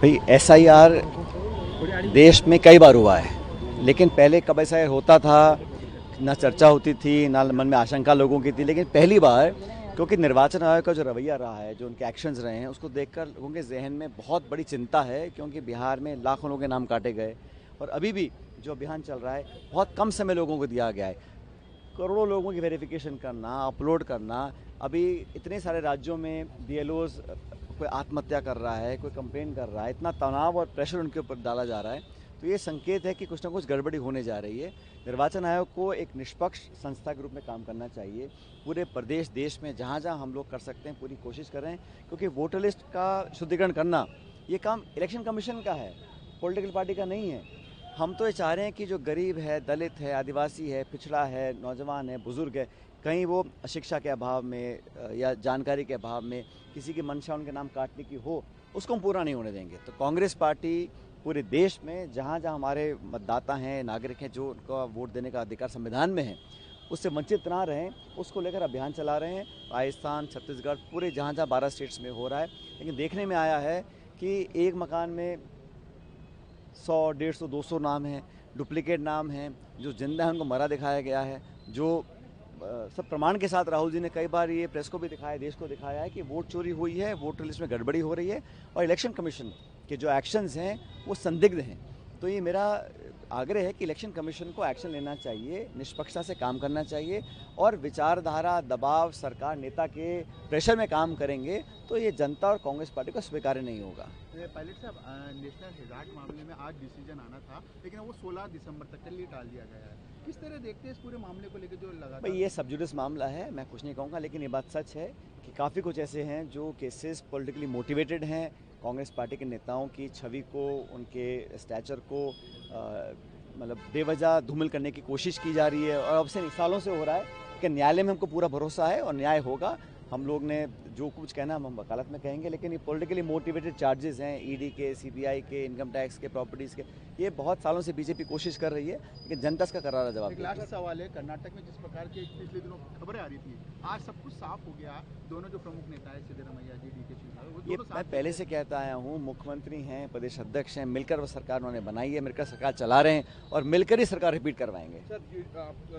भाई एसआईआर देश में कई बार हुआ है, लेकिन पहले कब एसआईआर होता था ना चर्चा होती थी ना मन में आशंका लोगों की थी। लेकिन पहली बार क्योंकि निर्वाचन आयोग का जो रवैया रहा है, जो उनके एक्शंस रहे हैं, उसको देखकर लोगों के जहन में बहुत बड़ी चिंता है। क्योंकि बिहार में लाखों लोगों के नाम काटे गए और अभी भी जो अभियान चल रहा है बहुत कम समय लोगों को दिया गया है। करोड़ों लोगों की वेरिफिकेशन करना, अपलोड करना। अभी इतने सारे राज्यों में बीएलओज कोई आत्महत्या कर रहा है, कोई कंप्लेन कर रहा है, इतना तनाव और प्रेशर उनके ऊपर डाला जा रहा है। तो ये संकेत है कि कुछ ना कुछ गड़बड़ी होने जा रही है। निर्वाचन आयोग को एक निष्पक्ष संस्था के रूप में काम करना चाहिए। पूरे प्रदेश देश में जहाँ जहाँ हम लोग कर सकते हैं पूरी कोशिश करें, क्योंकि वोटर लिस्ट का शुद्धिकरण करना ये काम इलेक्शन कमीशन का है, पॉलिटिकल पार्टी का नहीं है। हम तो ये चाह रहे हैं कि जो गरीब है, दलित है, आदिवासी है, पिछड़ा है, नौजवान है, बुजुर्ग है, कहीं वो शिक्षा के अभाव में या जानकारी के अभाव में किसी की मंशा उनके नाम काटने की हो, उसको हम पूरा नहीं होने देंगे। तो कांग्रेस पार्टी पूरे देश में जहाँ जहाँ हमारे मतदाता हैं, नागरिक हैं, जो उनका वोट देने का अधिकार संविधान में है, उससे वंचित ना रहें, उसको लेकर अभियान चला रहे हैं। राजस्थान, छत्तीसगढ़, पूरे जहाँ जहाँ 12 स्टेट्स में हो रहा है। लेकिन देखने में आया है कि एक मकान में 100, 150, 200 नाम हैं, डुप्लीकेट नाम हैं। जो जिंदा है उनको मरा दिखाया गया है। जो सब प्रमाण के साथ राहुल जी ने कई बार ये प्रेस को भी दिखाया, देश को दिखाया है कि वोट चोरी हुई है, वोटर लिस्ट में गड़बड़ी हो रही है और इलेक्शन कमीशन के जो एक्शंस हैं वो संदिग्ध हैं। तो ये मेरा आग्रह है कि इलेक्शन कमीशन को एक्शन लेना चाहिए, निष्पक्षता से काम करना चाहिए और विचारधारा, दबाव, सरकार, नेता के प्रेशर में काम करेंगे तो ये जनता और कांग्रेस पार्टी को स्वीकार्य नहीं होगा। पायलट साहब, नेशनल हेजार्ड मामले में आज डिसीजन आना था, लेकिन वो 16 दिसंबर तक के लिए टाल दिया गया है। किस तरह देखते हैं इस पूरे मामले को लेकर जो लगातार? भाई ये सब जुडिस मामला है, मैं कुछ नहीं कहूँगा, लेकिन ये बात सच है कि काफ़ी कुछ ऐसे हैं जो केसेस पॉलिटिकली मोटिवेटेड हैं। कांग्रेस पार्टी के नेताओं की छवि को, उनके स्टैचर को मतलब बेवजह धूमिल करने की कोशिश की जा रही है और अब से सालों से हो रहा है। कि न्यायालय में हमको पूरा भरोसा है और न्याय होगा। हम लोग ने जो कुछ कहना हम वकालत में कहेंगे, लेकिन ये पॉलिटिकली मोटिवेटेड चार्जेस हैं, ईडी के, सीबीआई के, इनकम टैक्स के, प्रॉपर्टीज़ के। ये बहुत सालों से बीजेपी कोशिश कर रही है, लेकिन जनता इसका करारा जवाब एक देगी। लास्ट सवाल है, कर्नाटक में जिस प्रकार की पिछले दिनों खबरें आ रही थी, आज सब कुछ साफ हो गया। दोनों जो प्रमुख नेता है, सिद्धरामैया जी, डीके शिवकुमार, वो ये दोनों मैं साफ पहले से कहता आया हूँ, मुख्यमंत्री हैं, प्रदेश अध्यक्ष हैं, मिलकर वो सरकार उन्होंने बनाई है, मिलकर सरकार चला रहे हैं और मिलकर ही सरकार रिपीट करवाएंगे। सर